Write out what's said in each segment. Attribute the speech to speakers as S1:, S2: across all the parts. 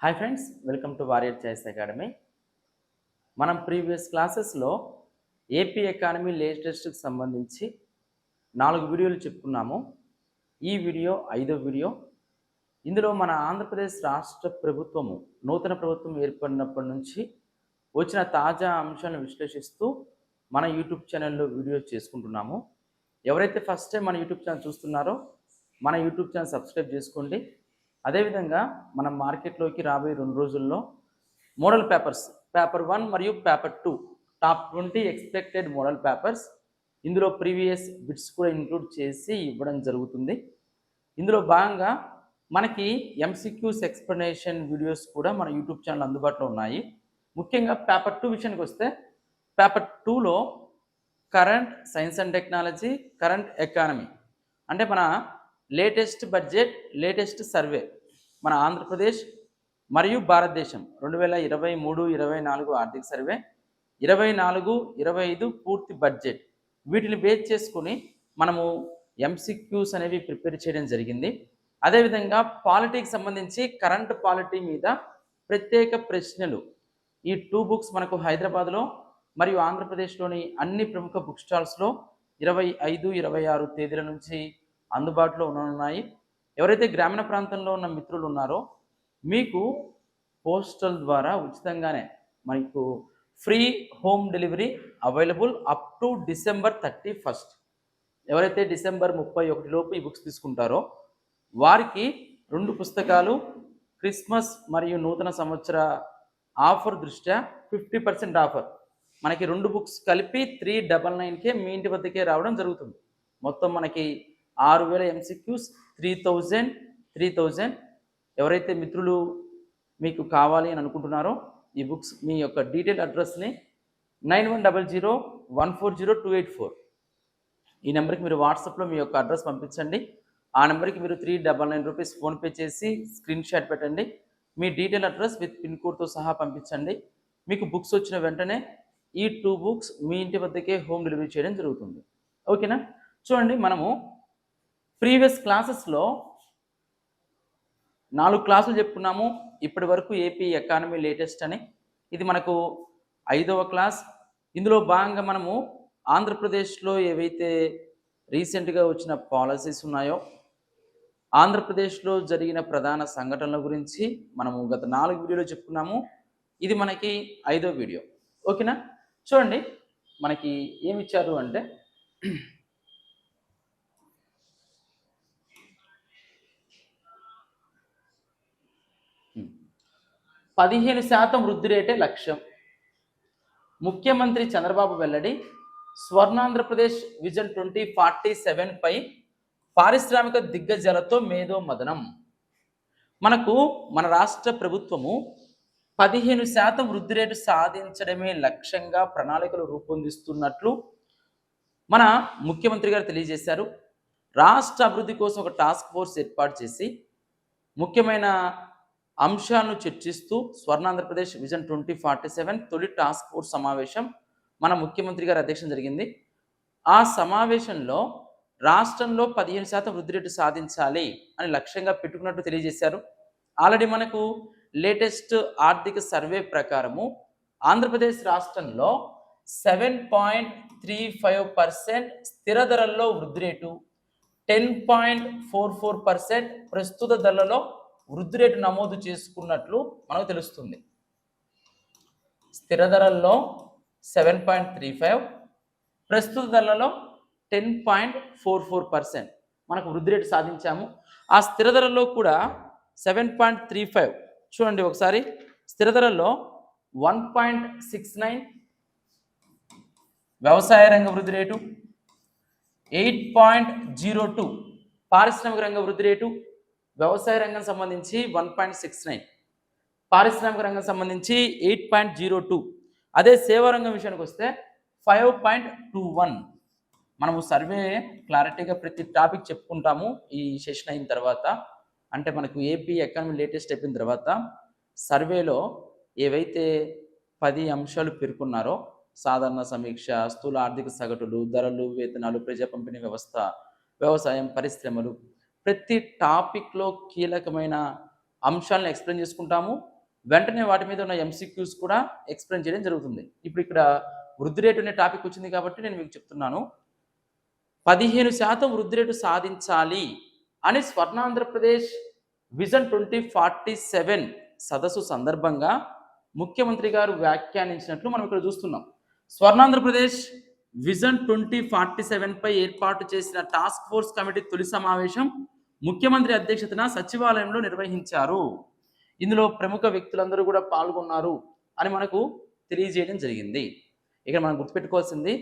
S1: Hi friends, welcome to Warrior Choice Academy. మనం previous క్లాసెస్లో AP economy లేటెస్ట్కి సంబంధించి 4 వీడియోలు చెప్పుకున్నాము. ఈ వీడియో 5వ వీడియో. ఇందులో మన ఆంధ్రప్రదేశ్ రాష్ట్ర ప్రభుత్వము నూతన ప్రభుత్వం ఏర్పడినప్పటి నుంచి వచ్చిన తాజా అంశాలను విశ్లేషిస్తూ మన యూట్యూబ్ ఛానల్లో వీడియోస్ చేసుకుంటున్నాము. ఎవరైతే ఫస్ట్ టైం మన యూట్యూబ్ ఛానల్ చూస్తున్నారో మన యూట్యూబ్ ఛానల్ సబ్స్క్రైబ్ చేసుకోండి. అదేవిధంగా మనం మార్కెట్లోకి రాబోయే 2 రోజుల్లో మోడల్ పేపర్స్ పేపర్ 1 మరియు paper 2 top 20 expected model papers, ఇందులో ప్రీవియస్ బిట్స్ కూడా ఇంక్లూడ్ చేసి ఇవ్వడం జరుగుతుంది. ఇందులో భాగంగా మనకి ఎంసీక్యూస్ ఎక్స్ప్లెనేషన్ వీడియోస్ కూడా మన యూట్యూబ్ ఛానల్ అందుబాటులో ఉన్నాయి. ముఖ్యంగా పేపర్ 2 విషయానికి వస్తే పేపర్ 2లో current science and technology, current economy అంటే మన లేటెస్ట్ బడ్జెట్, లేటెస్ట్ సర్వే మన ఆంధ్రప్రదేశ్ మరియు భారతదేశం 2023-24 ఆర్థిక సర్వే, 24-25 పూర్తి బడ్జెట్, వీటిని బేస్ చేసుకుని మనము ఎంసీక్యూస్ అనేవి ప్రిపేర్ చేయడం జరిగింది. అదేవిధంగా పాలిటీకి సంబంధించి కరెంట్ పాలిటీ మీద ప్రత్యేక ప్రశ్నలు ఈ 2 బుక్స్ మనకు హైదరాబాద్లో మరియు ఆంధ్రప్రదేశ్లోని అన్ని ప్రముఖ బుక్ స్టాల్స్లో 25-26 తేదీల నుంచి అందుబాటులో ఉన్నాయి. ఎవరైతే గ్రామీణ ప్రాంతంలో ఉన్న మిత్రులు ఉన్నారో మీకు పోస్టల్ ద్వారా ఉచితంగానే మనకు free home delivery available up to December 31. ఎవరైతే December 31 లోపు ఈ బుక్స్ తీసుకుంటారో వారికి 2 పుస్తకాలు క్రిస్మస్ మరియు నూతన సంవత్సర ఆఫర్ దృష్ట్యా 50% ఆఫర్, మనకి 2 బుక్స్ కలిపి 399కే మీ ఇంటి వద్దకే రావడం జరుగుతుంది. మొత్తం మనకి 6000 ఎంసీక్యూస్ 3000. ఎవరైతే మిత్రులు మీకు కావాలి అని అనుకుంటున్నారో ఈ బుక్స్ మీ యొక్క డీటెయిల్ అడ్రస్ని 9100140284 ఈ నెంబర్కి మీరు వాట్సాప్లో మీ యొక్క అడ్రస్ పంపించండి. ఆ నెంబర్కి మీరు 399 రూపీస్ ఫోన్పే చేసి స్క్రీన్ షాట్ పెట్టండి. మీ డీటెయిల్ అడ్రస్ విత్ పిన్ కోడ్తో సహా పంపించండి. మీకు బుక్స్ వచ్చిన వెంటనే ఈ 2 బుక్స్ మీ ఇంటి వద్దకే హోమ్ డెలివరీ చేయడం జరుగుతుంది. ఓకేనా? చూడండి, మనము ప్రీవియస్ క్లాసెస్లో 4 క్లాసులు చెప్పుకున్నాము. ఇప్పటి వరకు ఏపీ ఎకానమీ లేటెస్ట్ అని, ఇది మనకు 5వ క్లాస్. ఇందులో భాగంగా మనము ఆంధ్రప్రదేశ్లో ఏవైతే రీసెంట్గా వచ్చిన పాలసీస్ ఉన్నాయో, ఆంధ్రప్రదేశ్లో జరిగిన ప్రధాన సంఘటనల గురించి మనము గత 4 వీడియోలో చెప్పుకున్నాము. ఇది మనకి 5వ వీడియో. ఓకేనా? చూడండి, మనకి ఏమి ఇచ్చారు అంటే 15% వృద్ధి రేటే లక్ష్యం. ముఖ్యమంత్రి చంద్రబాబు వెల్లడి. స్వర్ణాంధ్రప్రదేశ్ విజన్ 2047 పై పారిశ్రామిక దిగ్గజాలతో మేధో మదనం. మనకు మన రాష్ట్ర ప్రభుత్వము 15% వృద్ధి రేటు సాధించడమే లక్ష్యంగా ప్రణాళికలు రూపొందిస్తున్నట్లు మన ముఖ్యమంత్రి గారు తెలియజేశారు. రాష్ట్ర అభివృద్ధి కోసం ఒక టాస్క్ ఫోర్స్ ఏర్పాటు చేసి ముఖ్యమైన అంశాలను చర్చిస్తూ స్వర్ణాంధ్రప్రదేశ్ విజన్ 2047 తొలి టాస్క్ ఫోర్స్ సమావేశం మన ముఖ్యమంత్రి గారి అధ్యక్షతన జరిగింది. ఆ సమావేశంలో రాష్ట్రంలో 15% వృద్ధి రేటు సాధించాలి అని లక్ష్యంగా పెట్టుకున్నట్టు తెలియజేశారు. ఆల్రెడీ మనకు లేటెస్ట్ ఆర్థిక సర్వే ప్రకారము ఆంధ్రప్రదేశ్ రాష్ట్రంలో 7.35% స్థిర ధరల్లో వృద్ధి రేటు, 10.44% ప్రస్తుత ధరలలో వృద్ధి రేటు నమోదు చేసుకున్నట్లు మనకు తెలుస్తుంది. స్థిర ధరల్లో 7.35, ప్రస్తుత ధరలలో 10.44% మనకు వృద్ధి రేటు సాధించాము. ఆ స్థిర ధరల్లో కూడా 7.35 చూడండి ఒకసారి. స్థిర ధరల్లో 1.69 వ్యవసాయ రంగ వృద్ధి రేటు, 8.02 పారిశ్రామిక రంగ వృద్ధి రేటు, వ్యవసాయ రంగం సంబంధించి 1.69, పారిశ్రామిక రంగం సంబంధించి 8.02. అదే సేవా రంగం విషయానికి వస్తే 5.21. మనము సర్వే క్లారిటీగా ప్రతి టాపిక్ చెప్పుకుంటాము ఈ సెషన్ అయిన తర్వాత. అంటే మనకు ఏపీ ఎకానమీ లేటెస్ట్ అయిపోయిన తర్వాత సర్వేలో ఏవైతే 10 అంశాలు పేర్కొన్నారో, సాధారణ సమీక్ష, స్థూల ఆర్థిక సగటులు, ధరలు, వేతనాలు, ప్రజా పంపిణీ వ్యవస్థ, వ్యవసాయం, పరిశ్రమలు, ప్రతి టాపిక్లో కీలకమైన అంశాలను ఎక్స్ప్లెయిన్ చేసుకుంటాము. వెంటనే వాటి మీద ఉన్న ఎంసీక్యూస్ కూడా ఎక్స్ప్లెయిన్ చేయడం జరుగుతుంది. ఇప్పుడు ఇక్కడ వృద్ధి రేటు అనే టాపిక్ వచ్చింది కాబట్టి నేను మీకు చెప్తున్నాను. 15% వృద్ధి రేటు సాధించాలి అని స్వర్ణాంధ్రప్రదేశ్ విజన్ 2047 సదస్సు సందర్భంగా ముఖ్యమంత్రి గారు వ్యాఖ్యానించినట్లు మనం ఇక్కడ చూస్తున్నాం. స్వర్ణాంధ్రప్రదేశ్ విజన్ 2047 పై ఏర్పాటు చేసిన టాస్క్ ఫోర్స్ కమిటీ తొలి సమావేశం ముఖ్యమంత్రి అధ్యక్షతన సచివాలయంలో నిర్వహించారు. ఇందులో ప్రముఖ వ్యక్తులందరూ కూడా పాల్గొన్నారు అని మనకు తెలియజేయడం జరిగింది. ఇక్కడ మనం గుర్తుపెట్టుకోవాల్సింది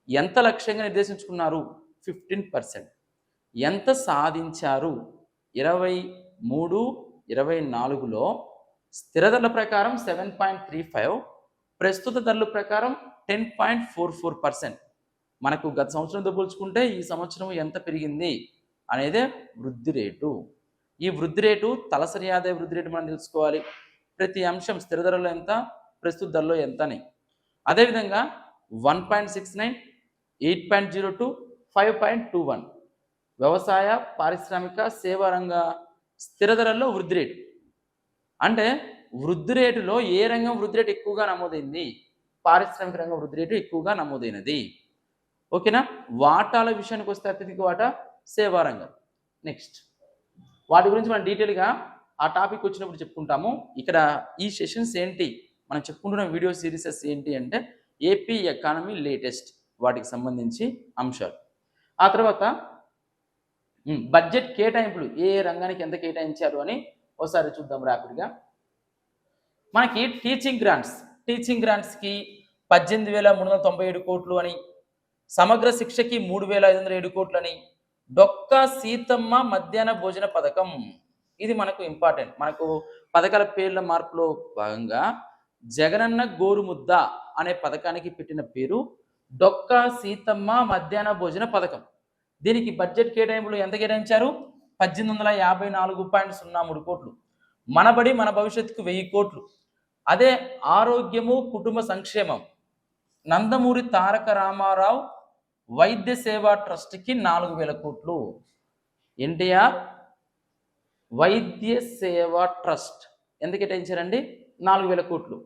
S1: ఎంత లక్ష్యంగా నిర్దేశించుకున్నారు 15%, ఎంత సాధించారు 23, 24లో స్థిర ధరల ప్రకారం 7.35, ప్రస్తుత ధరల ప్రకారం 10.44%. మనకు గత సంవత్సరంతో పోల్చుకుంటే ఈ సంవత్సరం ఎంత పెరిగింది అనేదే వృద్ధి రేటు. ఈ వృద్ధి రేటు తలసరి ఆదాయ వృద్ధి రేటు మనం తెలుసుకోవాలి. ప్రతి అంశం స్థిర ధరలో ఎంత, ప్రస్తుత ధరలో ఎంత అని. అదేవిధంగా 1.69, 8.02, 5.21 వ్యవసాయ, పారిశ్రామిక, సేవా రంగ స్థిర ధరల్లో వృద్ధి రేటు. అంటే వృద్ధి రేటులో ఏ రంగం వృద్ధి రేటు ఎక్కువగా నమోదైంది? పారిశ్రామిక రంగం వృద్ధి రేటు ఎక్కువగా నమోదైనది. ఓకేనా? వాటాల విషయానికి వస్తే అత్యధిక వాటా సేవా రంగం. నెక్స్ట్ వాటి గురించి మనం డీటెయిల్గా ఆ టాపిక్ వచ్చినప్పుడు చెప్పుకుంటాము. ఇక్కడ ఈ సెషన్స్ ఏంటి, మనం చెప్పుకుంటున్న వీడియో సిరీసెస్ ఏంటి అంటే ఏపీ ఎకానమీ లేటెస్ట్ వాటికి సంబంధించి అంశాలు. ఆ తర్వాత బడ్జెట్ కేటాయింపులు ఏ రంగానికి ఎంత కేటాయించారు అని ఒకసారి చూద్దాం ర్యాపిడ్గా. మనకి టీచింగ్ గ్రాంట్స్కి 18,397 కోట్లు అని, సమగ్ర శిక్షకి 3,507 కోట్లు అని, డొక్కా సీతమ్మ మధ్యాహ్న భోజన పథకం ఇది మనకు ఇంపార్టెంట్. మనకు పథకాల పేర్ల మార్పులో భాగంగా జగనన్న గోరుముద్ద అనే పథకానికి పెట్టిన పేరు డొక్కా సీతమ్మ మధ్యాహ్న భోజన పథకం. దీనికి బడ్జెట్ కేటాయింపులు ఎంత కేటాయించారు? 1854.03 కోట్లు. మనబడి మన భవిష్యత్తుకు 1000 కోట్లు. అదే ఆరోగ్యము కుటుంబ సంక్షేమం నందమూరి తారక రామారావు వైద్య సేవా ట్రస్ట్కి 4,000 కోట్లు. ఎన్టీఆర్ వైద్య సేవా ట్రస్ట్ ఎంత కేటాయించారండి? 4,000 కోట్లు.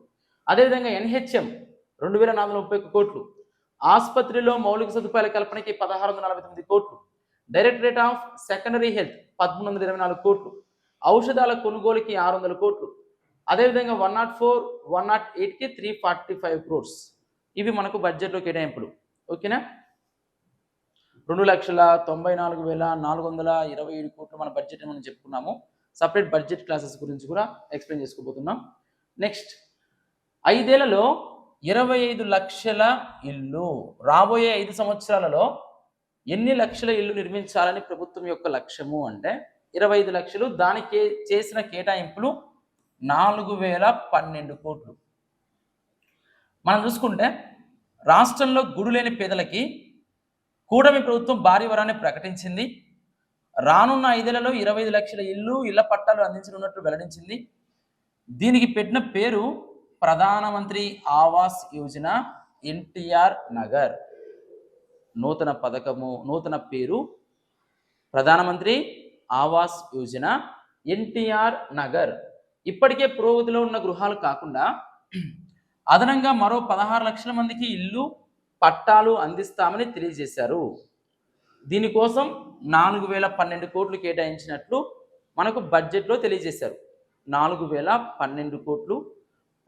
S1: అదేవిధంగా ఎన్హెచ్ఎం 2,431 కోట్లు. ఆసుపత్రిలో మౌలిక సదుపాయాల కల్పనకి 1,649 కోట్లు. డైరెక్టరేట్ ఆఫ్ సెకండరీ హెల్త్ 1,324 కోట్లు. ఔషధాల కొనుగోలుకి 600 కోట్లు. అదేవిధంగా 104, 108కి 345 crores. ఇవి మనకు బడ్జెట్లో కేటాయింపులు. ఓకేనా? 2,94,427 కోట్లు మన బడ్జెట్ మనం చెప్పుకున్నాము. సపరేట్ బడ్జెట్ క్లాసెస్ గురించి కూడా ఎక్స్ప్లెయిన్ చేసుకోబోతున్నాం. నెక్స్ట్ 5 ఏళ్లలో 25 లక్షల ఇల్లు. రాబోయే 5 సంవత్సరాలలో ఎన్ని లక్షల ఇల్లు నిర్మించాలని ప్రభుత్వం యొక్క లక్ష్యము అంటే 25 లక్షలు. దానికి చేసిన కేటాయింపులు 4,012 కోట్లు. మనం చూసుకుంటే రాష్ట్రంలో గుడి లేని పేదలకి కూటమి ప్రభుత్వం భారీ వరాన్ని ప్రకటించింది. రానున్న 5 ఏళ్లలో 25 లక్షల ఇళ్ల పట్టాలు అందించనున్నట్లు వెల్లడించింది. దీనికి పెట్టిన పేరు ప్రధానమంత్రి ఆవాస్ యోజన ఎన్టీఆర్ నగర్. నూతన పథకము, నూతన పేరు ప్రధానమంత్రి ఆవాస్ యోజన ఎన్టీఆర్ నగర్. ఇప్పటికే పురోగతిలో ఉన్న గృహాలు కాకుండా అదనంగా మరో 16 లక్షల మందికి ఇల్లు పట్టాలు అందిస్తామని తెలియజేశారు. దీనికోసం 4,012 కోట్లు కేటాయించినట్లు మనకు బడ్జెట్లో తెలియజేశారు. 4,012 కోట్లు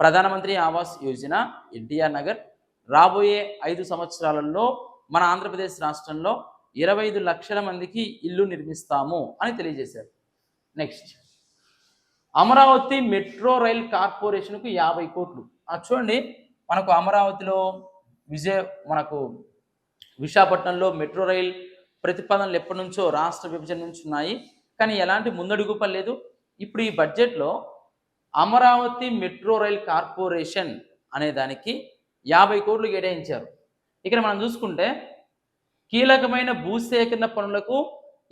S1: ప్రధానమంత్రి ఆవాస్ యోజన ఎన్టీఆర్ నగర్. రాబోయే 5 సంవత్సరాలలో మన ఆంధ్రప్రదేశ్ రాష్ట్రంలో 25 లక్షల మందికి ఇల్లు నిర్మిస్తాము అని తెలియజేశారు. నెక్స్ట్ అమరావతి మెట్రో రైల్ కార్పొరేషన్కు 50 కోట్లు. చూడండి, మనకు అమరావతిలో మనకు విశాఖపట్నంలో మెట్రో రైల్ ప్రతిపాదనలు ఎప్పటి నుంచో రాష్ట్ర విభజన నుంచి ఉన్నాయి, కానీ ఎలాంటి ముందడుగు పడలేదు. ఇప్పుడు ఈ బడ్జెట్లో అమరావతి మెట్రో రైల్ కార్పొరేషన్ అనే దానికి 50 కోట్లు కేటాయించారు. ఇక్కడ మనం చూసుకుంటే కీలకమైన భూసేకరణ పనులకు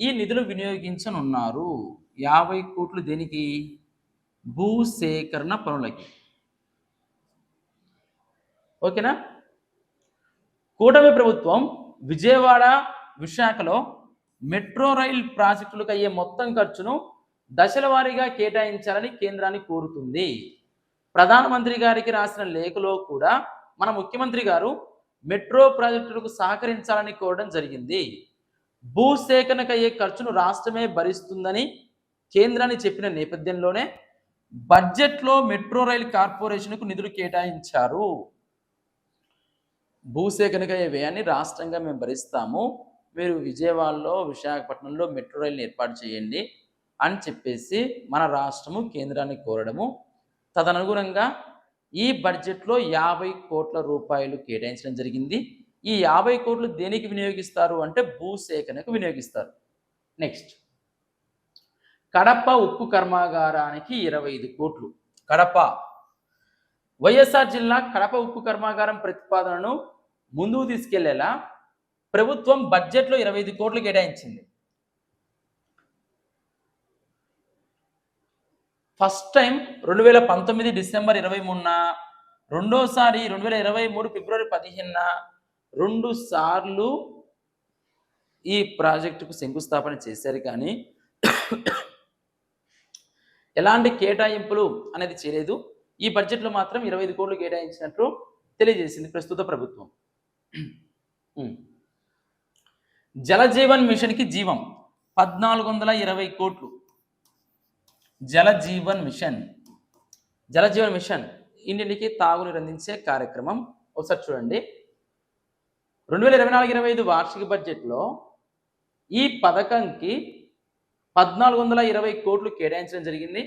S1: ఈ నిధులు వినియోగించనున్నారు. 50 కోట్లు దేనికి? భూసేకరణ పనులకి. ఓకేనా? కూటమి ప్రభుత్వం విజయవాడ, విశాఖలో మెట్రో రైల్ ప్రాజెక్టులకు అయ్యే మొత్తం ఖర్చును దశల వారీగా కేటాయించాలని కేంద్రాన్ని కోరుతుంది. ప్రధానమంత్రి గారికి రాసిన లేఖలో కూడా మన ముఖ్యమంత్రి గారు మెట్రో ప్రాజెక్టులకు సహకరించాలని కోరడం జరిగింది. భూసేకరణకు అయ్యే ఖర్చును రాష్ట్రమే భరిస్తుందని కేంద్రాన్ని చెప్పిన నేపథ్యంలోనే బడ్జెట్లో మెట్రో రైల్ కార్పొరేషన్కు నిధులు కేటాయించారు. భూసేకరణకు అయ్యే వ్యయాన్ని రాష్ట్రంగా మేము భరిస్తాము, మీరు విజయవాడలో విశాఖపట్నంలో మెట్రో రైల్ని ఏర్పాటు చేయండి అని చెప్పేసి మన రాష్ట్రము కేంద్రాన్ని కోరడము, తదనుగుణంగా ఈ బడ్జెట్లో 50 కోట్ల రూపాయలు కేటాయించడం జరిగింది. ఈ 50 కోట్లు దేనికి వినియోగిస్తారు అంటే భూసేకరణకు వినియోగిస్తారు. నెక్స్ట్, కడప ఉక్కు కర్మాగారానికి 25 కోట్లు. కడప వైఎస్ఆర్ జిల్లా కడప ఉక్కు కర్మాగారం ప్రతిపాదనను ముందుకు తీసుకెళ్లేలా ప్రభుత్వం బడ్జెట్లో 25 కోట్లు కేటాయించింది. ఫస్ట్ టైం 2019 డిసెంబర్ 23న, రెండోసారి 2023 ఫిబ్రవరి 15న 2 సార్లు ఈ ప్రాజెక్టుకు శంకుస్థాపన చేశారు. కానీ ఎలాంటి కేటాయింపులు అనేది చేయలేదు. ఈ బడ్జెట్లో మాత్రం 25 కోట్లు కేటాయించినట్లు తెలియజేసింది ప్రస్తుత ప్రభుత్వం. జలజీవన్ మిషన్కి జీవం 1420 కోట్లు. జలజీవన్ మిషన్ ఇంటింటికి తాగునీరు అందించే కార్యక్రమం. ఒకసారి చూడండి, 2024-25 వార్షిక బడ్జెట్లో ఈ పథకంకి 1420 కోట్లు కేటాయించడం జరిగింది.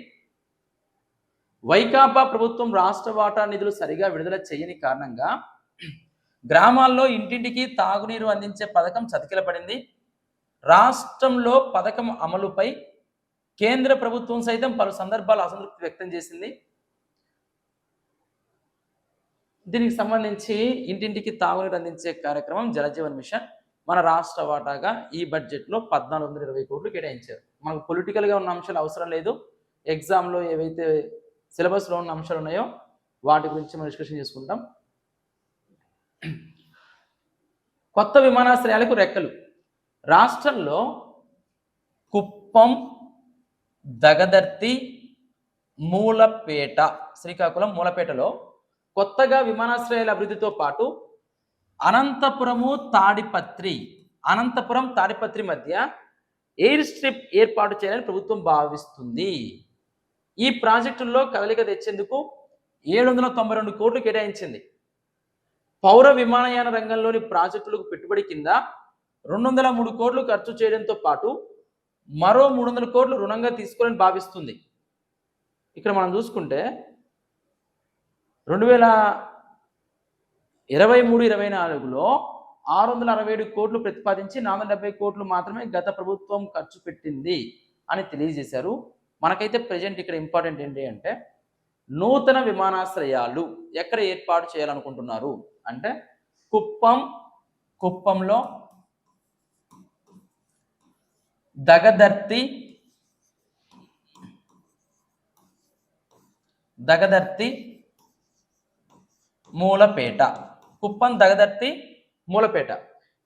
S1: వైకాపా ప్రభుత్వం రాష్ట్ర వాటా నిధులు సరిగా విడుదల చేయని కారణంగా గ్రామాల్లో ఇంటింటికి తాగునీరు అందించే పథకం చతికిలపడింది. రాష్ట్రంలో పథకం అమలుపై కేంద్ర ప్రభుత్వం సైతం పలు సందర్భాలు అసంతృప్తి వ్యక్తం చేసింది. దీనికి సంబంధించి ఇంటింటికి తాగునీరు అందించే కార్యక్రమం జలజీవన్ మిషన్ మన రాష్ట్ర వాటాగా ఈ బడ్జెట్లో 1420 కోట్లు కేటాయించారు. మనకు పొలిటికల్గా ఉన్న అంశాలు అవసరం లేదు. ఎగ్జామ్లో ఏవైతే సిలబస్లో ఉన్న అంశాలు ఉన్నాయో వాటి గురించి మనం డిస్కషన్ చేసుకుంటాం. కొత్త విమానాశ్రయాలకు రెక్కలు. రాష్ట్రంలో కుప్పం, దగదర్తి, మూలపేట, శ్రీకాకుళం మూలపేటలో కొత్తగా విమానాశ్రయాల అభివృద్ధితో పాటు అనంతపురం తాడిపత్రి మధ్య ఎయిర్ స్ట్రిప్ ఏర్పాటు చేయాలని ప్రభుత్వం భావిస్తుంది. ఈ ప్రాజెక్టుల్లో కదలిక తెచ్చేందుకు 792 కోట్లు కేటాయించింది. పౌర విమానయాన రంగంలోని ప్రాజెక్టులకు పెట్టుబడి కింద 203 కోట్లు ఖర్చు చేయడంతో పాటు మరో 300 కోట్లు రుణంగా తీసుకోవాలని భావిస్తుంది. ఇక్కడ మనం చూసుకుంటే 2023-24లో 667 కోట్లు ప్రతిపాదించి 470 కోట్లు మాత్రమే గత ప్రభుత్వం ఖర్చు పెట్టింది అని తెలియజేశారు. మనకైతే ప్రజెంట్ ఇక్కడ ఇంపార్టెంట్ ఏంటి అంటే నూతన విమానాశ్రయాలు ఎక్కడ ఏర్పాటు చేయాలనుకుంటున్నారు అంటే కుప్పంలో, దగదర్తి, మూలపేట. కుప్పం, దగదర్తి, మూలపేట.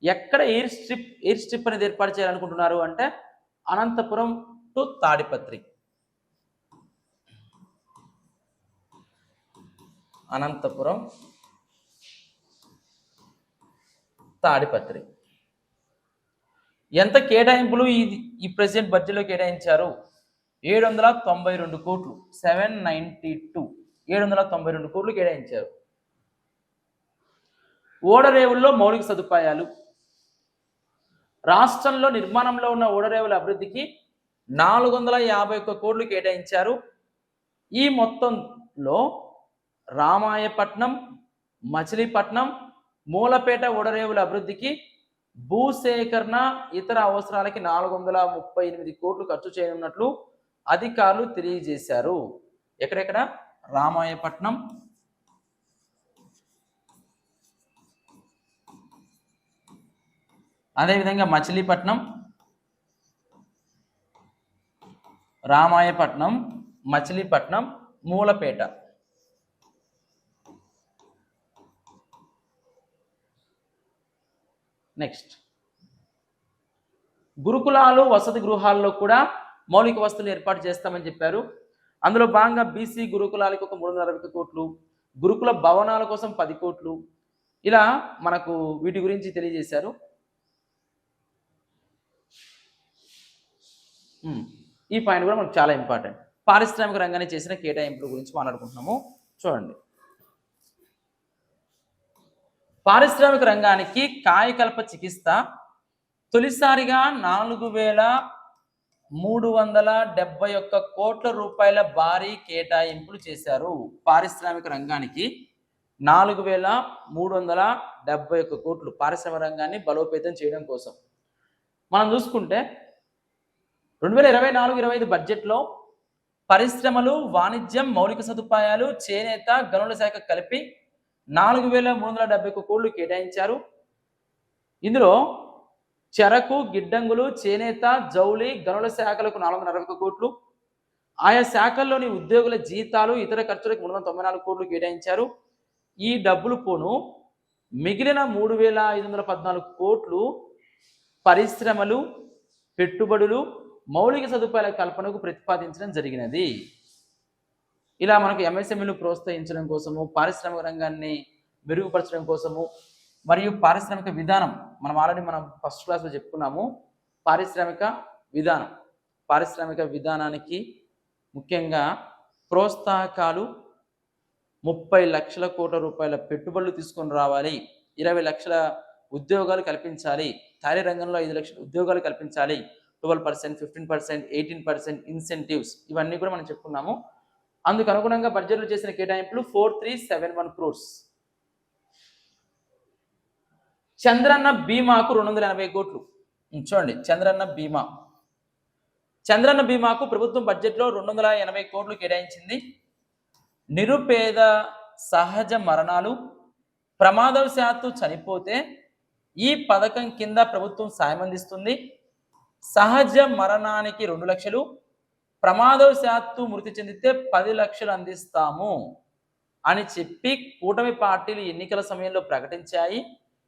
S1: ఎక్కడ ఎయిర్ స్ట్రిప్ అనేది ఏర్పాటు చేయాలనుకుంటున్నారు అంటే అనంతపురం టు తాడిపత్రి. అనంతపురం, తాడిపత్రి. ఎంత కేటాయింపులు ఈ ప్రెసిడెంట్ బడ్జెట్లో కేటాయించారు? 792 కోట్లు, 792 కోట్లు కేటాయించారు. ఓడరేవుల్లో మౌలిక సదుపాయాలు. రాష్ట్రంలో నిర్మాణంలో ఉన్న ఓడరేవుల అభివృద్ధికి 451 కోట్లు కేటాయించారు. ఈ మొత్తంలో రామాయపట్నం, మచిలీపట్నం, మూలపేట ఓడరేవుల అభివృద్ధికి భూసేకరణ ఇతర అవసరాలకి 438 కోట్లు ఖర్చు చేయనున్నట్లు అధికారులు తెలియజేశారు. ఎక్కడెక్కడ? రామాయపట్నం, అదేవిధంగా మచిలీపట్నం, రామాయపట్నం, మచిలీపట్నం, మూలపేట. నెక్స్ట్, గురుకులాలు, వసతి గృహాల్లో కూడా మౌలిక వసతులు ఏర్పాటు చేస్తామని చెప్పారు. అందులో భాగంగా బీసీ గురుకులాలకు ఒక 360 కోట్లు, గురుకుల భవనాల కోసం 10 కోట్లు, ఇలా మనకు వీటి గురించి తెలియజేశారు. ఈ పాయింట్ కూడా మనకు చాలా ఇంపార్టెంట్. పారిశ్రామిక రంగాన్ని చేసిన కేటాయింపుల గురించి మాట్లాడుకుంటున్నాము. చూడండి, పారిశ్రామిక రంగానికి కాయకల్ప చికిత్స తొలిసారిగా 4,371 కోట్ల రూపాయల భారీ కేటాయింపులు చేశారు. పారిశ్రామిక రంగానికి 4,371 కోట్లు పారిశ్రామిక రంగాన్ని బలోపేతం చేయడం కోసం. మనం చూసుకుంటే 2024-25 బడ్జెట్లో పరిశ్రమలు, వాణిజ్యం, మౌలిక సదుపాయాలు, చేనేత, గనుల శాఖ కలిపి 4,371 కోట్లు కేటాయించారు. ఇందులో చెరకు, గిడ్డంగులు, చేనేత, జౌళి, గనుల శాఖలకు 460 కోట్లు, ఆయా శాఖల్లోని ఉద్యోగుల జీతాలు, ఇతర ఖర్చులకు 394 కోట్లు కేటాయించారు. ఈ డబ్బులు పోను మిగిలిన 3,514 కోట్లు పరిశ్రమలు, పెట్టుబడులు, మౌలిక సదుపాయాల కల్పనకు ప్రతిపాదించడం జరిగినది. ఇలా మనకు ఎంఎస్ఎంఈను ప్రోత్సహించడం కోసము, పారిశ్రామిక రంగాన్ని మెరుగుపరచడం కోసము, మరియు పారిశ్రామిక విధానం మనం ఆల్రెడీ ఫస్ట్ క్లాస్లో చెప్పుకున్నాము. పారిశ్రామిక విధానానికి ముఖ్యంగా ప్రోత్సాహకాలు 30 లక్షల కోట్ల రూపాయల పెట్టుబడులు తీసుకొని రావాలి, 20 లక్షల ఉద్యోగాలు కల్పించాలి, తయారీ రంగంలో 5 లక్షల ఉద్యోగాలు కల్పించాలి, 12%, 15%, 18% ఇన్సెంటివ్స్, ఇవన్నీ కూడా మనం చెప్పుకున్నాము. అందుకు అనుగుణంగా బడ్జెట్లో చేసిన కేటాయింపులు 4371 crores. చంద్రన్న బీమాకు 280 కోట్లు. చూడండి, చంద్రన్న బీమాకు ప్రభుత్వం బడ్జెట్లో 280 కోట్లు కేటాయించింది. నిరుపేద సహజ మరణాలు, ప్రమాదవశాత్తు చనిపోతే ఈ పథకం కింద ప్రభుత్వం సాయం అందిస్తుంది. సహజ మరణానికి 2 లక్షలు, ప్రమాదవశాత్తు మృతి చెందితే 10 లక్షలు అందిస్తాము అని చెప్పి కూటమి పార్టీలు ఎన్నికల సమయంలో ప్రకటించాయి.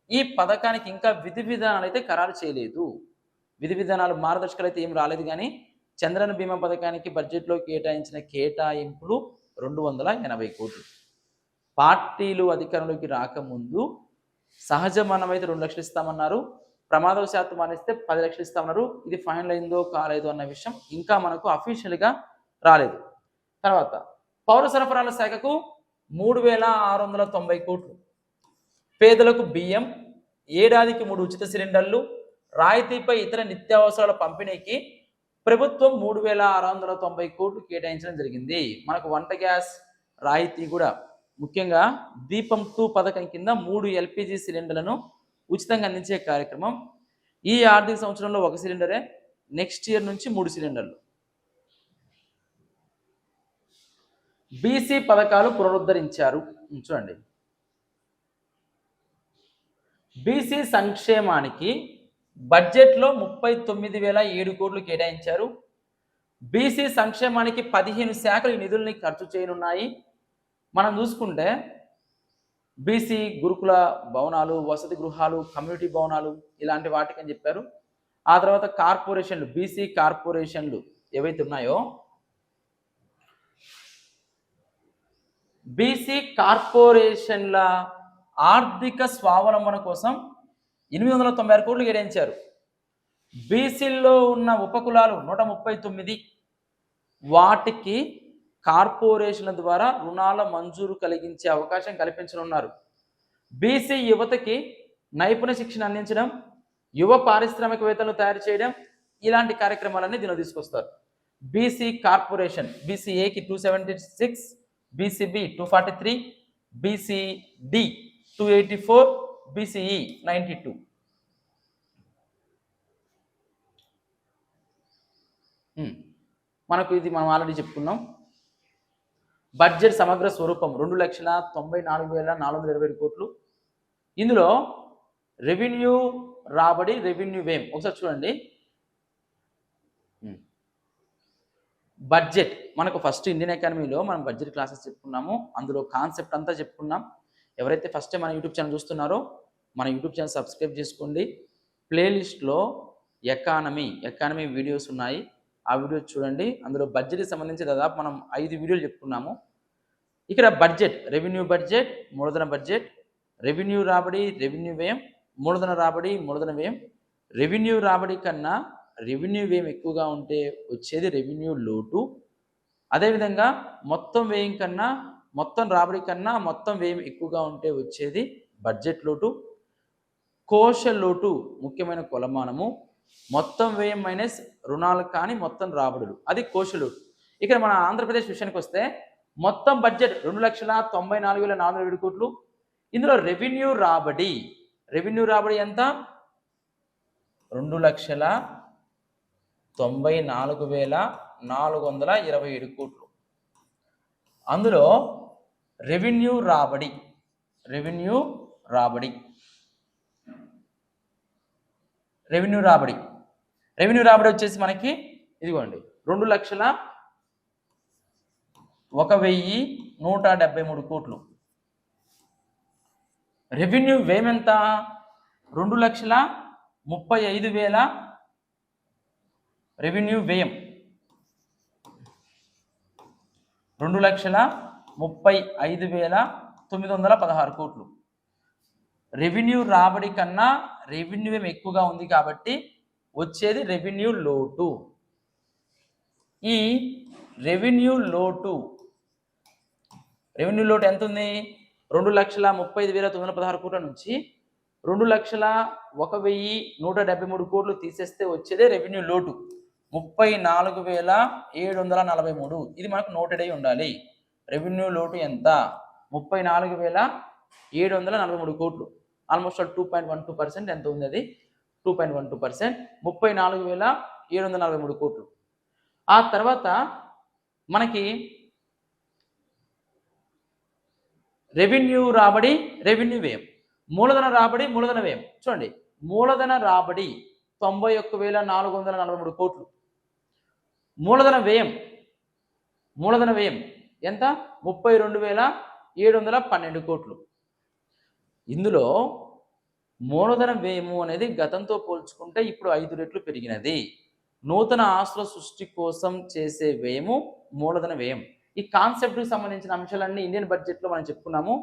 S1: ఈ పథకానికి ఇంకా విధి విధానాలు అయితే ఖరారు చేయలేదు. విధి విధానాలు, మార్గదర్శకాలు అయితే ఏం రాలేదు. కానీ చంద్రన్న బీమా పథకానికి బడ్జెట్లో కేటాయించిన కేటాయింపులు 280 కోట్లు. పార్టీలు అధికారంలోకి రాకముందు సహజ మరణం అయితే 2 లక్షలు ఇస్తామన్నారు, ప్రమాదవశాత్తు మరణిస్తే 10 లక్షలు ఇస్తామన్నారు. ఇది ఫైనల్ అయిందో కాలేదో అన్న విషయం ఇంకా మనకు అఫీషియల్గా రాలేదు. తర్వాత పౌర సరఫరాల శాఖకు 3,690 కోట్లు. పేదలకు బియ్యం, ఏడాదికి 3 ఉచిత సిలిండర్లు, రాయితీపై ఇతర నిత్యావసరాల పంపిణీకి ప్రభుత్వం 3,690 కోట్లు కేటాయించడం జరిగింది. మనకు వంట గ్యాస్ రాయితీ కూడా, ముఖ్యంగా దీపం 2 పథకం కింద 3 LPG సిలిండర్లను ఉచితంగా అందించే కార్యక్రమం. ఈ ఆర్థిక సంవత్సరంలో 1 సిలిండరే, నెక్స్ట్ ఇయర్ నుంచి 3 సిలిండర్లు. బీసీ పథకాలు పునరుద్ధరించారు. చూడండి, బీసీ సంక్షేమానికి బడ్జెట్లో 39,007 కోట్లు కేటాయించారు. బీసీ సంక్షేమానికి 15 శాఖలు ఈ నిధుల్ని ఖర్చు చేయనున్నాయి. మనం చూసుకుంటే బీసీ గురుకుల భవనాలు, వసతి గృహాలు, కమ్యూనిటీ భవనాలు, ఇలాంటి వాటికి అని చెప్పారు. ఆ తర్వాత కార్పొరేషన్లు, బీసీ కార్పొరేషన్లు ఏవైతే ఉన్నాయో, బీసీ కార్పొరేషన్ల ఆర్థిక స్వావలంబన కోసం 896 కోట్లు కేటాయించారు. బీసీల్లో ఉన్న ఉపకులాలు 139, వాటికి కార్పొరేషన్ల ద్వారా రుణాల మంజూరు కలిగించే అవకాశం కల్పించనున్నారు. బీసీ యువతకి నైపుణ్య శిక్షణ అందించడం, యువ పారిశ్రామికవేత్తలను తయారు చేయడం, ఇలాంటి కార్యక్రమాలన్నీ దీనిలో తీసుకొస్తారు. బీసీ కార్పొరేషన్ బీసీఏకి 276, బీసీబీ 243, బీసీడి 284, బీసీఈ 92. మనకు ఇది మనం ఆల్రెడీ చెప్పుకున్నాం. బడ్జెట్ సమగ్ర స్వరూపం 2,94,427 కోట్లు. ఇందులో రెవెన్యూ రాబడి, రెవెన్యూ వ్యయం ఒకసారి చూడండి. బడ్జెట్ మనకు ఫస్ట్ ఇండియన్ ఎకానమీలో మనం బడ్జెట్ క్లాసెస్ చెప్పుకున్నాము. అందులో కాన్సెప్ట్ అంతా చెప్పుకున్నాం. ఎవరైతే ఫస్ట్ టైం మన యూట్యూబ్ ఛానల్ చూస్తున్నారో మన యూట్యూబ్ ఛానల్ సబ్స్క్రైబ్ చేసుకోండి. ప్లేలిస్ట్లో ఎకానమీ వీడియోస్ ఉన్నాయి. ఆ వీడియో చూడండి. అందులో బడ్జెట్కి సంబంధించి దాదాపు మనం 5 వీడియోలు చెప్పుకున్నాము. ఇక్కడ బడ్జెట్, రెవెన్యూ బడ్జెట్, మూలధన బడ్జెట్, రెవెన్యూ రాబడి, రెవెన్యూ వ్యయం, మూలధన రాబడి, మూలధన వ్యయం. రెవెన్యూ రాబడి కన్నా రెవెన్యూ వ్యయం ఎక్కువగా ఉంటే వచ్చేది రెవెన్యూ లోటు. అదేవిధంగా మొత్తం వ్యయం కన్నా మొత్తం రాబడి కన్నా మొత్తం వ్యయం ఎక్కువగా ఉంటే వచ్చేది బడ్జెట్ లోటు. కోశ లోటు ముఖ్యమైన కొలమానము. మొత్తం వ్యయం మైనస్ రుణాలు కానీ మొత్తం రాబడులు, అది కోశ లోటు. ఇక్కడ మన ఆంధ్రప్రదేశ్ విషయానికి వస్తే మొత్తం బడ్జెట్ 2,94,407 కోట్లు. ఇందులో రెవెన్యూ రాబడి ఎంత? 2,94,427 కోట్లు. అందులో రెవెన్యూ రాబడి వచ్చేసి మనకి ఇదిగోండి 2,01,173 కోట్లు. రెవెన్యూ వ్యయం ఎంత? 2,35,000 రెవెన్యూ వ్యయం. 2,35,916 కోట్లు. రెవెన్యూ రాబడి కన్నా రెవెన్యూ వ్యయం ఎక్కువగా ఉంది కాబట్టి వచ్చేది రెవెన్యూ లోటు. ఈ రెవెన్యూ లోటు ఎంత ఉంది? 2,35,916 కోట్ల నుంచి 2,01,173 కోట్లు తీసేస్తే వచ్చేదే రెవెన్యూ లోటు 34,743. ఇది మనకు నోటెడ్ అయి ఉండాలి. రెవెన్యూ లోటు ఎంత? 34,743 కోట్లు. ఆల్మోస్ట్ 2.12% ఎంత ఉంది? అది 2.12%. 34,743 కోట్లు. ఆ తర్వాత మనకి రెవెన్యూ రాబడి, రెవెన్యూ వ్యయం, మూలధన రాబడి, మూలధన వ్యయం. చూడండి, మూలధన రాబడి 91,443 కోట్లు. మూలధన వ్యయం ఎంత? 32,712 కోట్లు. ఇందులో మూలధన వ్యయము అనేది గతంతో పోల్చుకుంటే ఇప్పుడు 5 రెట్లు పెరిగినది. నూతన ఆస్తుల సృష్టి కోసం చేసే వ్యయము మూలధన వ్యయం. ఈ కాన్సెప్ట్కి సంబంధించిన అంశాలన్నీ ఇండియన్ బడ్జెట్లో మనం చెప్పుకున్నాము.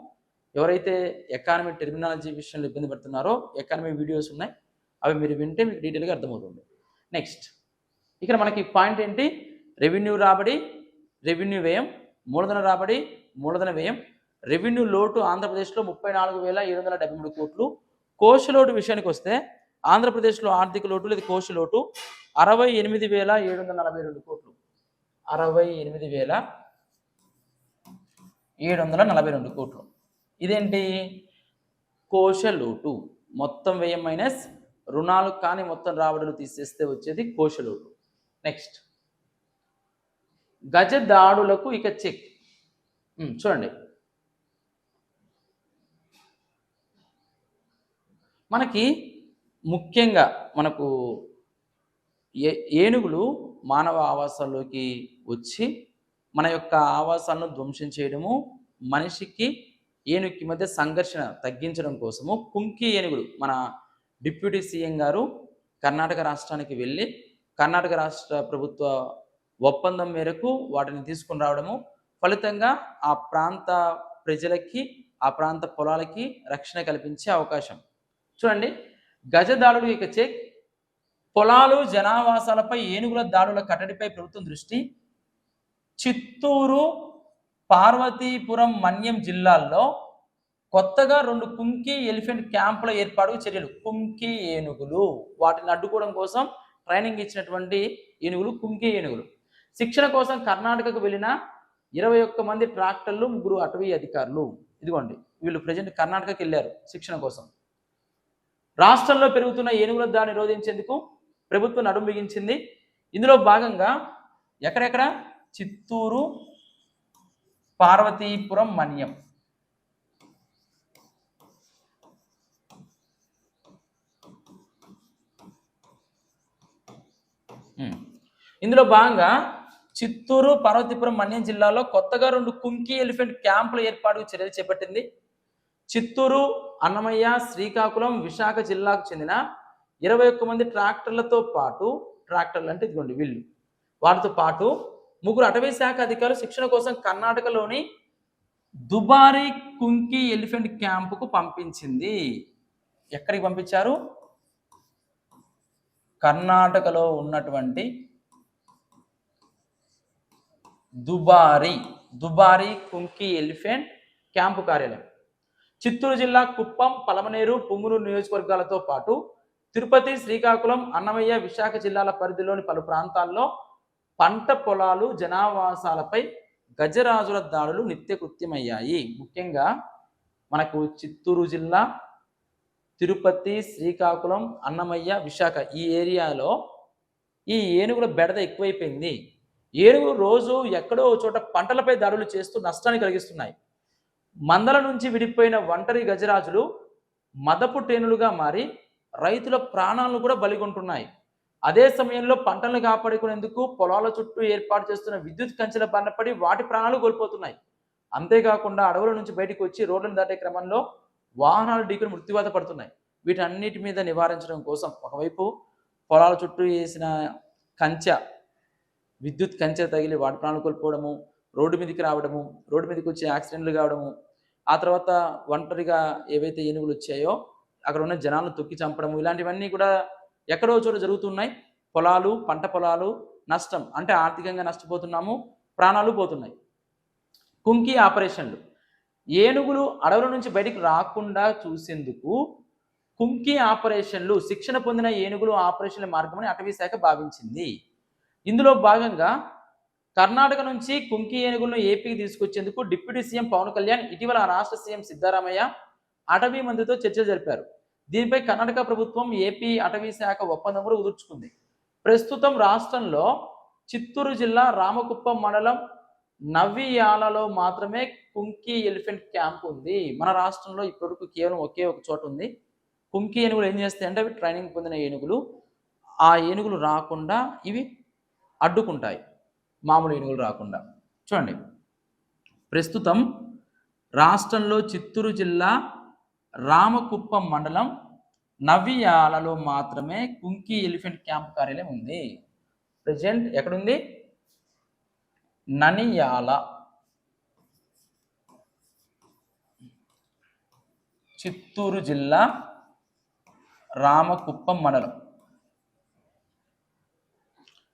S1: ఎవరైతే ఎకానమీ టెర్మినాలజీ విషయంలో ఇబ్బంది పడుతున్నారో ఎకానమీ వీడియోస్ ఉన్నాయి, అవి మీరు వింటే మీకు డీటెయిల్గా అర్థమవుతుంది. నెక్స్ట్ ఇక్కడ మనకి పాయింట్ ఏంటి? రెవెన్యూ రాబడి, రెవెన్యూ వ్యయం, మూలధన రాబడి, మూలధన వ్యయం. రెవెన్యూ లోటు ఆంధ్రప్రదేశ్లో 34,773 కోట్లు. కోశ లోటు విషయానికి వస్తే ఆంధ్రప్రదేశ్లో ఆర్థిక లోటు లేదా కోశ లోటు 68,742 కోట్లు. 68,742 కోట్లు. ఇదేంటి? కోశ లోటు. మొత్తం వ్యయం మైనస్ రుణాలు కానీ మొత్తం రాబడులు తీసేస్తే వచ్చేది కోశ లోటు. నెక్స్ట్ గజదాడులకు ఇక చెక్. చూడండి, మనకి ముఖ్యంగా మనకు ఏనుగులు మానవ ఆవాసాల్లోకి వచ్చి మన యొక్క ఆవాసాలను ధ్వంసం చేయడము, మనిషికి ఏనుగుకి మధ్య సంఘర్షణ తగ్గించడం కోసము కుంకి ఏనుగులు మన డిప్యూటీ సీఎం గారు కర్ణాటక రాష్ట్రానికి వెళ్ళి కర్ణాటక రాష్ట్ర ప్రభుత్వ ఒప్పందం మేరకు వాటిని తీసుకుని రావడము, ఫలితంగా ఆ ప్రాంత ప్రజలకి ఆ ప్రాంత పొలాలకి రక్షణ కల్పించే అవకాశం. చూడండి, గజదాడులు ఇక చెక్. పొలాలు జనావాసాలపై ఏనుగుల దాడుల కట్టడిపై ప్రభుత్వం దృష్టి. చిత్తూరు, పార్వతీపురం, మన్యం జిల్లాల్లో కొత్తగా 2 కుంకి ఎలిఫెంట్ క్యాంపుల ఏర్పాటుకు చర్యలు. కుంకి ఏనుగులు, వాటిని అడ్డుకోవడం కోసం ట్రైనింగ్ ఇచ్చినటువంటి ఏనుగులు కుంకి ఏనుగులు. శిక్షణ కోసం కర్ణాటకకు వెళ్ళిన 21 మంది ట్రాక్టర్లు, 3 అటవీ అధికారులు. ఇదిగోండి, వీళ్ళు ప్రజెంట్ కర్ణాటకకి వెళ్ళారు శిక్షణ కోసం. రాష్ట్రంలో పెరుగుతున్న ఏనుగుల దాడి నిరోధించేందుకు ప్రభుత్వం నడుం బిగించింది. ఇందులో భాగంగా ఎక్కడెక్కడ? చిత్తూరు, పార్వతీపురం, మన్యం. ఇందులో భాగంగా చిత్తూరు, పార్వతీపురం, మన్యం జిల్లాలో కొత్తగా 2 కుంకి ఎలిఫెంట్ క్యాంపుల ఏర్పాటుకు చర్యలు చేపట్టింది. చిత్తూరు, అన్నమయ్య, శ్రీకాకుళం, విశాఖ జిల్లాకు చెందిన 21 మంది ట్రాక్టర్లతో పాటు, ట్రాక్టర్లు అంటే ఇదిగోండి వీళ్ళు, వాటితో పాటు 3 అటవీ శాఖ అధికారులు శిక్షణ కోసం కర్ణాటకలోని దుబారి కుంకి ఎలిఫెంట్ క్యాంపుకు పంపించింది. ఎక్కడికి పంపించారు? కర్ణాటకలో ఉన్నటువంటి దుబారి కుంకి ఎలిఫెంట్ క్యాంపు కార్యాలయం. చిత్తూరు జిల్లా కుప్పం, పలమనేరు, పుంగనూరు నియోజకవర్గాలతో పాటు తిరుపతి, శ్రీకాకుళం, అన్నమయ్య, విశాఖ జిల్లాల పరిధిలోని పలు ప్రాంతాల్లో పంట పొలాలు, జనావాసాలపై గజరాజుల దాడులు నిత్యకృత్యమయ్యాయి. ముఖ్యంగా మనకు చిత్తూరు జిల్లా, తిరుపతి, శ్రీకాకుళం, అన్నమయ్య, విశాఖ ఈ ఏరియాలో ఈ ఏనుగుల బెడద ఎక్కువైపోయింది. ఏనుగులు రోజు ఎక్కడో చోట పంటలపై దాడులు చేస్తూ నష్టాన్ని కలిగిస్తున్నాయి. మందల నుంచి విడిపోయిన ఒంటరి గజరాజులు మదపు టేనులుగా మారి రైతుల ప్రాణాలను కూడా బలిగొంటున్నాయి. అదే సమయంలో పంటలను కాపాడుకునేందుకు పొలాల చుట్టూ ఏర్పాటు చేస్తున్న విద్యుత్ కంచెల బారిన పడి వాటి ప్రాణాలు కోల్పోతున్నాయి. అంతేకాకుండా అడవుల నుంచి బయటకు వచ్చి రోడ్లను దాటే క్రమంలో వాహనాలు ఢీకొని మృత్యువాత పడుతున్నాయి. వీటన్నిటి మీద నివారించడం కోసం ఒకవైపు పొలాల చుట్టూ వేసిన కంచె, విద్యుత్ కంచె తగిలి వాటి ప్రాణాలు కోల్పోవడము, రోడ్డు మీదకి రావడము, రోడ్డు మీదకి వచ్చి యాక్సిడెంట్లు కావడము, ఆ తర్వాత ఒంటరిగా ఏవైతే ఏనుగులు వచ్చాయో అక్కడ ఉన్న జనాలను తొక్కి చంపడము, ఇలాంటివన్నీ కూడా ఎక్కడో చోట జరుగుతున్నాయి. పొలాలు, పంట పొలాలు నష్టం, అంటే ఆర్థికంగా నష్టపోతున్నాము, ప్రాణాలు పోతున్నాయి. కుంకి ఆపరేషన్లు. ఏనుగులు అడవుల నుంచి బయటికి రాకుండా చూసేందుకు కుంకి ఆపరేషన్లు శిక్షణ పొందిన ఏనుగులు ఆపరేషన్ల మార్గమని అటవీ శాఖ భావించింది. ఇందులో భాగంగా కర్ణాటక నుంచి కుంకి ఏనుగులను ఏపీకి తీసుకొచ్చేందుకు డిప్యూటీ సీఎం పవన్ కళ్యాణ్ ఇటీవల రాష్ట్ర సీఎం సిద్ధరామయ్య అటవీ మంత్రితో చర్చలు జరిపారు. దీనిపై కర్ణాటక ప్రభుత్వం ఏపీ అటవీ శాఖ ఒప్పందం కూడా కుదుర్చుకుంది. ప్రస్తుతం రాష్ట్రంలో చిత్తూరు జిల్లా రామకుప్పం మండలం నవ్వియాలలో మాత్రమే కుంకి ఎలిఫెంట్ క్యాంప్ ఉంది. మన రాష్ట్రంలో ఇప్పటివరకు కేవలం ఒకే ఒక చోట ఉంది. కుంకి ఏనుగులు ఏం చేస్తాయి అంటే అవి ట్రైనింగ్ పొందిన ఏనుగులు, ఆ ఏనుగులు రాకుండా ఇవి అడ్డుకుంటాయి, మామూలు ఏనుగులు రాకుండా. చూడండి, ప్రస్తుతం రాష్ట్రంలో చిత్తూరు జిల్లా రామకుప్పం మండలం నవ్వియాలలో మాత్రమే కుంకి ఎలిఫెంట్ క్యాంప్ కార్యాలయం ఉంది. ప్రజెంట్ ఎక్కడుంది? ననియాల, చిత్తూరు జిల్లా రామకుప్పం మండలం.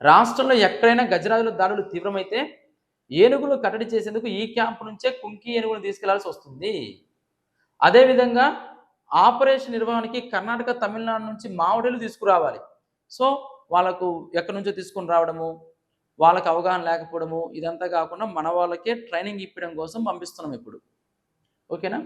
S1: రాష్ట్రంలో ఎక్కడైనా గజరాజుల దాడులు తీవ్రమైతే ఏనుగులు కట్టడి చేసేందుకు ఈ క్యాంపు నుంచే కుంకి ఏనుగులు తీసుకెళ్లాల్సి వస్తుంది. అదేవిధంగా ఆపరేషన్ నిర్వహణకి కర్ణాటక, తమిళనాడు నుంచి మావోడీలు తీసుకురావాలి. సో వాళ్ళకు ఎక్కడి నుంచో తీసుకుని రావడము, వాళ్ళకి అవగాహన లేకపోవడము, ఇదంతా కాకుండా మన వాళ్ళకే ట్రైనింగ్ ఇప్పడం కోసం పంపిస్తున్నాం ఇప్పుడు. ఓకేనా?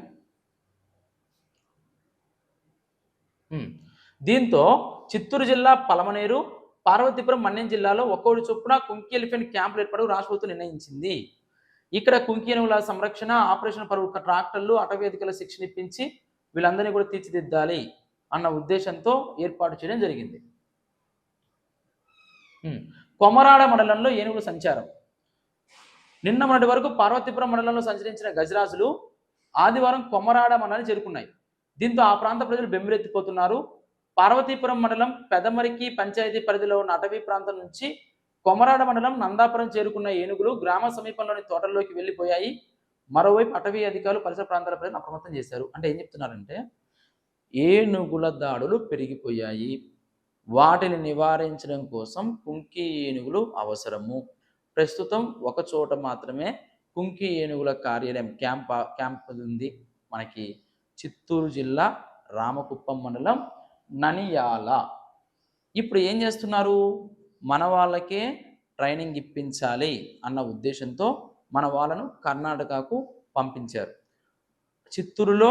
S1: దీంతో చిత్తూరు జిల్లా పలమనేరు, పార్వతీపురం, మన్యం జిల్లాలో ఒక్కోటి చొప్పున కుంకి ఎలిఫెంట్ క్యాంపులు ఏర్పడకు రాష్ట్ర ప్రభుత్వం నిర్ణయించింది. ఇక్కడ కుంకి ఏనుగుల సంరక్షణ, ఆపరేషన్ పరువు ట్రాక్టర్లు, అటవీ అధికారుల శిక్షణ ఇప్పించి వీళ్ళందరినీ కూడా తీర్చిదిద్దాలి అన్న ఉద్దేశంతో ఏర్పాటు చేయడం జరిగింది. కొమరాడ మండలంలో ఏనుగుల సంచారం. నిన్న మొన్నటి వరకు పార్వతీపురం మండలంలో సంచరించిన గజరాజులు ఆదివారం కొమరాడ మండలాన్ని చేరుకున్నాయి. దీంతో ఆ ప్రాంత ప్రజలు బెంబెలెత్తిపోతున్నారు. పార్వతీపురం మండలం పెదమరికి పంచాయతీ పరిధిలో ఉన్న అటవీ ప్రాంతం నుంచి కొమరాడ మండలం నందాపురం చేరుకున్న ఏనుగులు గ్రామ సమీపంలోని తోటల్లోకి వెళ్ళిపోయాయి. మరోవైపు అటవీ అధికారులు పరిసర ప్రాంతాల ప్రజలను అప్రమత్తం చేశారు. అంటే ఏం చెప్తున్నారంటే, ఏనుగుల దాడులు పెరిగిపోయాయి, వాటిని నివారించడం కోసం కుంకి ఏనుగులు అవసరము. ప్రస్తుతం ఒక చోట మాత్రమే కుంకి ఏనుగుల కార్యాలయం క్యాంప్ ఉంది, మనకి చిత్తూరు జిల్లా రామకుప్పం మండలం ననియాల. ఇప్పుడు ఏం చేస్తున్నారు, మన వాళ్ళకే ట్రైనింగ్ ఇప్పించాలి అన్న ఉద్దేశంతో మన వాళ్ళను కర్ణాటకకు పంపించారు. చిత్తూరులో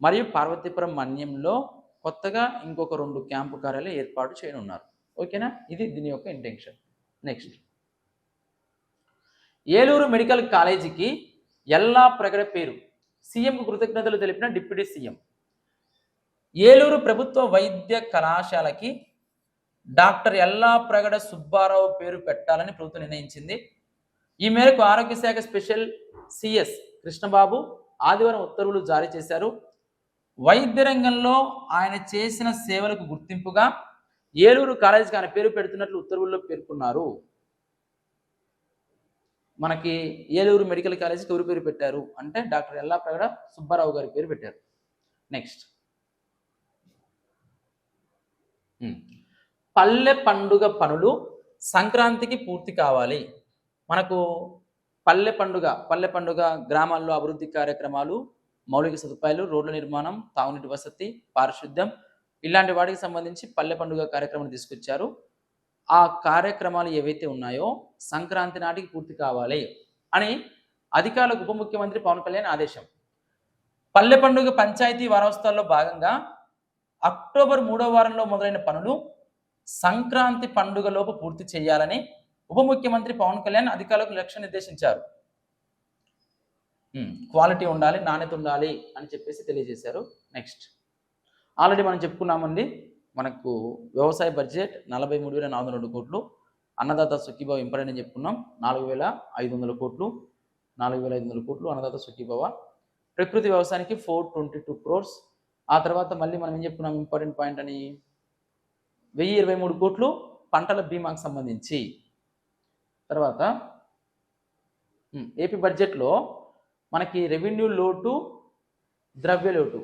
S1: మరియు పార్వతీపురం మన్యంలో కొత్తగా ఇంకొక 2 క్యాంపు కార్యాలయాలు ఏర్పాటు చేయనున్నారు. ఓకేనా? ఇది దీని యొక్క ఇంటెన్షన్. నెక్స్ట్, ఏలూరు మెడికల్ కాలేజీకి ఎల్లా ప్రగడ పేరు. సీఎంకు కృతజ్ఞతలు తెలిపిన డిప్యూటీ సీఎం. ఏలూరు ప్రభుత్వ వైద్య కళాశాలకి డాక్టర్ ఎల్లా ప్రగడ సుబ్బారావు పేరు పెట్టాలని ప్రభుత్వం నిర్ణయించింది. ఈ మేరకు ఆరోగ్య శాఖ స్పెషల్ సిఎస్ కృష్ణబాబు ఆదివారం ఉత్తర్వులు జారీ చేశారు. వైద్య రంగంలో ఆయన చేసిన సేవలకు గుర్తింపుగా ఏలూరు కాలేజీకి ఆయన పేరు పెడుతున్నట్లు ఉత్తర్వుల్లో పేర్కొన్నారు. మనకి ఏలూరు మెడికల్ కాలేజీకి ఎవరి పేరు పెట్టారు అంటే డాక్టర్ ఎల్లాప్రగడ సుబ్బారావు గారి పేరు పెట్టారు. నెక్స్ట్ పల్లె పండుగ పనులు సంక్రాంతికి పూర్తి కావాలి. మనకు పల్లె పండుగ గ్రామాల్లో అభివృద్ధి కార్యక్రమాలు, మౌలిక సదుపాయాలు, రోడ్ల నిర్మాణం, తాగునీటి వసతి, పారిశుద్ధ్యం ఇలాంటి వాటికి సంబంధించి పల్లె పండుగ కార్యక్రమాన్ని తీసుకొచ్చారు. ఆ కార్యక్రమాలు ఏవైతే ఉన్నాయో సంక్రాంతి నాటికి పూర్తి కావాలి అని అధికారులకు ఉప ముఖ్యమంత్రి పవన్ కళ్యాణ్ ఆదేశం. పల్లె పండుగ పంచాయతీ వారోత్సవాల్లో భాగంగా అక్టోబర్ 3వ వారంలో మొదలైన పనులు సంక్రాంతి పండుగలోపు పూర్తి చేయాలని ఉప ముఖ్యమంత్రి పవన్ కళ్యాణ్ అధికారులకు లక్ష్యం నిర్దేశించారు. క్వాలిటీ ఉండాలి, నాణ్యత ఉండాలి అని చెప్పేసి తెలియజేశారు. నెక్స్ట్ ఆల్రెడీ మనం చెప్పుకున్నామండి, మనకు వ్యవసాయ బడ్జెట్ 43,402 కోట్లు, అన్నదాత సుఖీభవ ఇంపార్టెంట్ అని చెప్పుకున్నాం, 4,500 కోట్లు, 4,500 కోట్లు అన్నదాత సుఖీభవ. ప్రకృతి వ్యవసాయానికి 422 crores. ఆ తర్వాత మళ్ళీ మనం ఏం చెప్పుకున్నాం ఇంపార్టెంట్ పాయింట్ అని, 1,023 కోట్లు పంటల బీమాకు సంబంధించి. తర్వాత ఏపీ బడ్జెట్లో మనకి రెవెన్యూ లోటు, ద్రవ్య లోటు.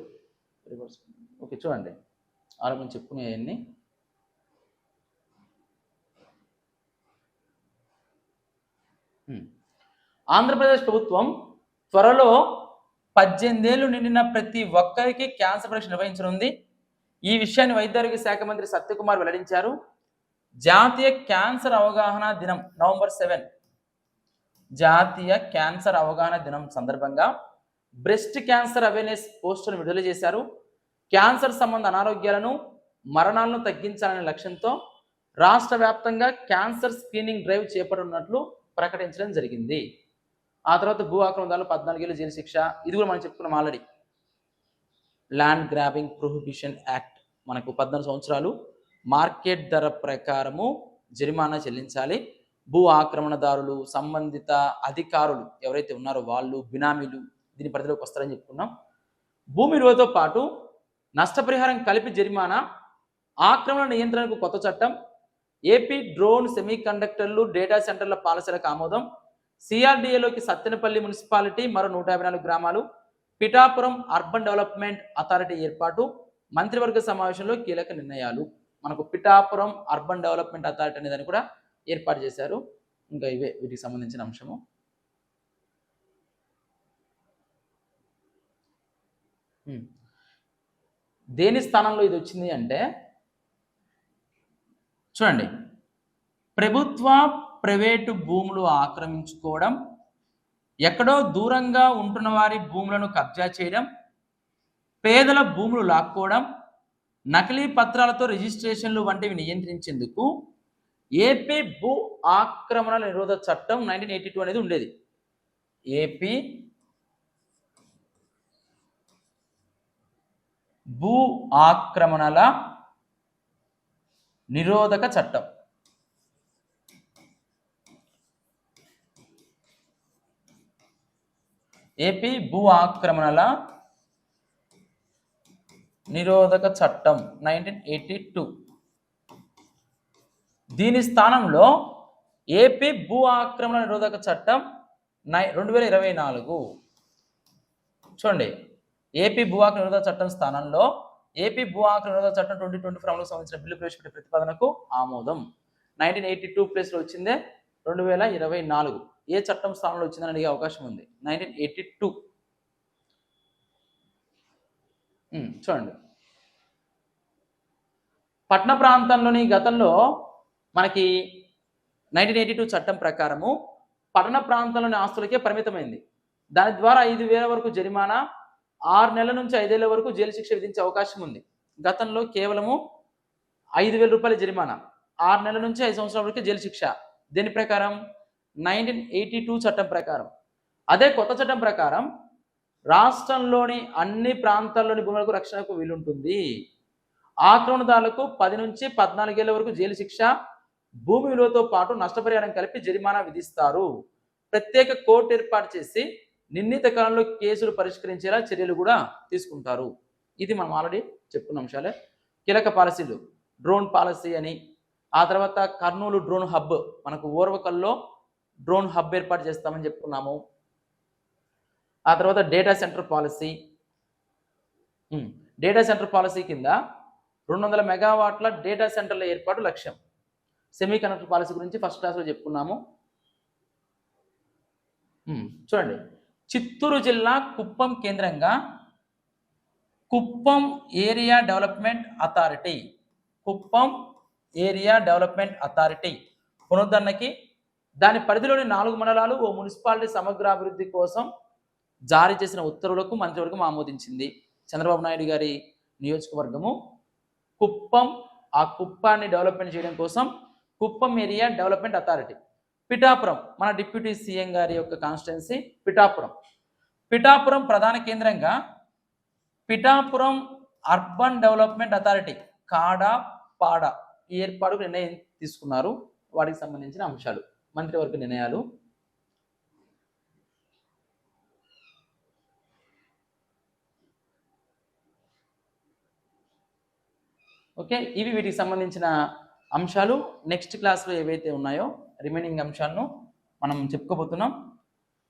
S1: ఓకే చూడండి, అలా మనం చెప్పుకునేవన్నీ ఆంధ్రప్రదేశ్ ప్రభుత్వం త్వరలో 18 ఏళ్ళు నిండిన ప్రతి ఒక్కరికి క్యాన్సర్ పరీక్ష నిర్వహించనుంది. ఈ విషయాన్ని వైద్య ఆరోగ్య శాఖ మంత్రి సత్యకుమార్ వెల్లడించారు. జాతీయ క్యాన్సర్ అవగాహన దినం నవంబర్ 7, జాతీయ క్యాన్సర్ అవగాహన దినం సందర్భంగా బ్రెస్ట్ క్యాన్సర్ అవేర్నెస్ పోస్టర్ను విడుదల చేశారు. క్యాన్సర్ సంబంధ అనారోగ్యాలను, మరణాలను తగ్గించాలనే లక్ష్యంతో రాష్ట్ర వ్యాప్తంగా క్యాన్సర్ స్క్రీనింగ్ డ్రైవ్ చేపట్టనున్నట్లు ప్రకటించడం జరిగింది. ఆ తర్వాత భూ ఆక్రమణదారులు 14 ఏళ్ళు జైలు శిక్ష, ఇది కూడా మనం చెప్పుకున్నాం already. Land grabbing prohibition act మనకు 14 సంవత్సరాలు, మార్కెట్ ధర ప్రకారము జరిమానా చెల్లించాలి. భూ ఆక్రమణదారులు, సంబంధిత అధికారులు ఎవరైతే ఉన్నారో వాళ్ళు, బినామీలు దీని పరిధిలోకి వస్తారని చెప్పుకున్నాం. భూమి విలువతో పాటు నష్టపరిహారం కలిపి జరిమానా, ఆక్రమణ నియంత్రణకు కొత్త చట్టం, ఏపీ డ్రోన్ సెమీ కండక్టర్లు డేటా సెంటర్ల పాలసీలకు ఆమోదం, సిఆర్డీఏలోకి సత్తెనపల్లి మున్సిపాలిటీ మరో 154 గ్రామాలు, పిఠాపురం అర్బన్ డెవలప్మెంట్ అథారిటీ ఏర్పాటు, మంత్రివర్గ సమావేశంలో కీలక నిర్ణయాలు. మనకు పిఠాపురం అర్బన్ డెవలప్మెంట్ అథారిటీ అనే దాన్ని కూడా ఏర్పాటు చేశారు. ఇంకా ఇవే వీటికి సంబంధించిన అంశము. దేని స్థానంలో ఇది వచ్చింది అంటే చూడండి, ప్రభుత్వ ప్రైవేటు భూములు ఆక్రమించుకోవడం, ఎక్కడో దూరంగా ఉంటున్న వారి భూములను కబ్జా చేయడం, పేదల భూములు లాక్కోవడం, నకిలీ పత్రాలతో రిజిస్ట్రేషన్లు వంటివి నియంత్రించేందుకు ఏపీ భూ ఆక్రమణ నిరోధక చట్టం 1982 అనేది ఉండేది. ఏపీ భూ ఆక్రమణల నిరోధక చట్టం. ఏపీ భూ ఆక్రమణల నిరోధక చట్టం 1982. దీని స్థానంలో ఏపీ భూ ఆక్రమణ నిరోధక చట్టం 2024. చూడండి, ఏపీ భూ ఆక్రమణ నిరోధక చట్టం స్థానంలో ఏపీ భూ ఆక్రమణ నిరోధక చట్టం 2024 అమలుకు సంబంధించిన బిల్లు ప్రవేశపెట్టే ప్రతిపాదనకు ఆమోదం. 1982 ప్లేస్లో వచ్చిందే 2024. ఏ చట్టం స్థానంలో వచ్చిందని అడిగే అవకాశం ఉంది. 1982. చూడండి, పట్టణ ప్రాంతంలోని గతంలో మనకి 1982 చట్టం ప్రకారము పట్టణ ప్రాంతంలోని ఆస్తులకే పరిమితమైంది. దాని ద్వారా 5,000 వరకు జరిమానా, 6 నెలల నుంచి 5 ఏళ్ల వరకు జైలు శిక్ష విధించే అవకాశం ఉంది. గతంలో కేవలము 5,000 రూపాయల జరిమానా, 6 నెలల నుంచి 5 సంవత్సరాల వరకు జైలు శిక్ష. దీని ప్రకారం 1982 చట్టం ప్రకారం. అదే కొత్త చట్టం ప్రకారం రాష్ట్రంలోని అన్ని ప్రాంతాల్లోని భూములకు రక్షణకు వీలుంటుంది. ఆక్రమణదారులకు 10 నుంచి 14 ఏళ్ల వరకు జైలు శిక్ష, భూమి విలువతో పాటు నష్టపరిహారం కలిపి జరిమానా విధిస్తారు. ప్రత్యేక కోర్టు ఏర్పాటు చేసి నిర్ణీత కాలంలో కేసులు పరిష్కరించేలా చర్యలు కూడా తీసుకుంటారు. ఇది మనం ఆల్రెడీ చెప్పుకున్న అంశాలే. కీలక పాలసీలు, డ్రోన్ పాలసీ అని, ఆ తర్వాత కర్నూలు డ్రోన్ హబ్, మనకు ఓర్వకల్లో డ్రోన్ హబ్ ఏర్పాటు చేస్తామని చెప్పుకున్నాము. ఆ తర్వాత data centre policy. Data centre policy కింద 200 మెగావాట్ల డేటా సెంటర్ల ఏర్పాటు లక్ష్యం. సెమీ కండక్టర్ పాలసీ గురించి ఫస్ట్ క్లాస్లో చెప్పుకున్నాము. చూడండి, చిత్తూరు జిల్లా కుప్పం కేంద్రంగా Kuppam area development authority, Kuppam area development authority పునరుద్ధరణకి దాని పరిధిలోని 4 మండలాలు ఓ మున్సిపాలిటీ సమగ్రాభివృద్ధి కోసం జారీ చేసిన ఉత్తర్వులకు మంత్రివర్గం ఆమోదించింది. చంద్రబాబు నాయుడు గారి నియోజకవర్గము కుప్పం. ఆ కుప్పాన్ని డెవలప్మెంట్ చేయడం కోసం Kuppam area development authority. Pithapuram మన డిప్యూటీ సీఎం గారి యొక్క కాన్స్టిట్యున్సీ పిఠాపురం. పిఠాపురం ప్రధాన కేంద్రంగా పిఠాపురం అర్బన్ డెవలప్మెంట్ అథారిటీ కాడా పాడా ఈ ఏర్పాటుకు నిర్ణయం తీసుకున్నారు. వాటికి సంబంధించిన అంశాలు మంత్రివర్గ నిర్ణయాలు. ఓకే, ఇవి వీటికి సంబంధించిన అంశాలు. నెక్స్ట్ క్లాస్లో ఏవైతే ఉన్నాయో రిమైనింగ్ అంశాలను మనం చెప్పుకోబోతున్నాం.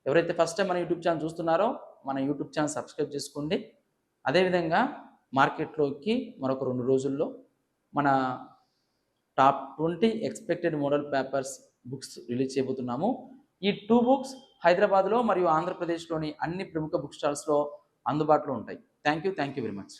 S1: ఎవరైతే ఫస్ట్ టైం మన యూట్యూబ్ ఛానల్ చూస్తున్నారో మన యూట్యూబ్ ఛానల్ సబ్స్క్రైబ్ చేసుకోండి. అదేవిధంగా మార్కెట్లోకి మరొక 2 రోజుల్లో మన top 20 expected model papers books release చేయబోతున్నాము. ఈ 2 బుక్స్ హైదరాబాద్లో మరియు ఆంధ్రప్రదేశ్లోని అన్ని ప్రముఖ బుక్ స్టాల్స్లో అందుబాటులో ఉంటాయి. Thank you very much.